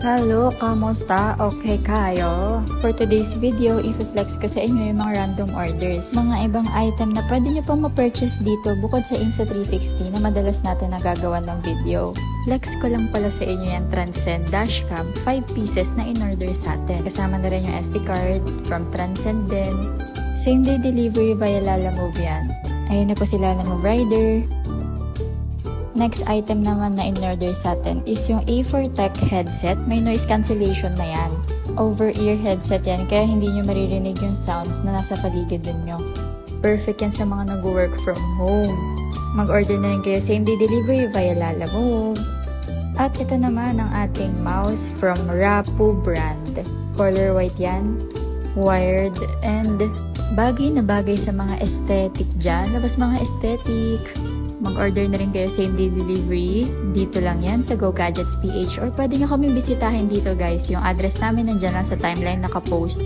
Hello, kamusta? Okay kayo? For today's video, i-flex ko sa inyo yung mga random orders. Mga ibang item na pwede nyo pang ma-purchase dito bukod sa Insta360 na madalas natin nagagawa ng video. Flex ko lang pala sa inyo yung Transcend Dashcam, 5 pieces na in-order sa atin. Kasama na rin yung SD card from Transcend din. Same day delivery via Lalamove yan. Ayun na po si Lalamove Rider. Next item naman na in-order sa atin is yung A4Tech headset. May noise cancellation na yan. Over-ear headset yan, kaya hindi nyo maririnig yung sounds na nasa paligid ninyo. Perfect yan sa mga nag-work from home. Mag-order na rin kayo same-day delivery via Lalamove. At ito naman ang ating mouse from Rapu brand. Color white yan, wired, and bagay na bagay sa mga aesthetic dyan. Labas mga aesthetic. Mag-order na rin kayo same-day delivery. Dito lang yan sa Go Gadgets PH or pwede nyo kami bisitahin dito guys. Yung address namin nandyan lang sa timeline nakapost.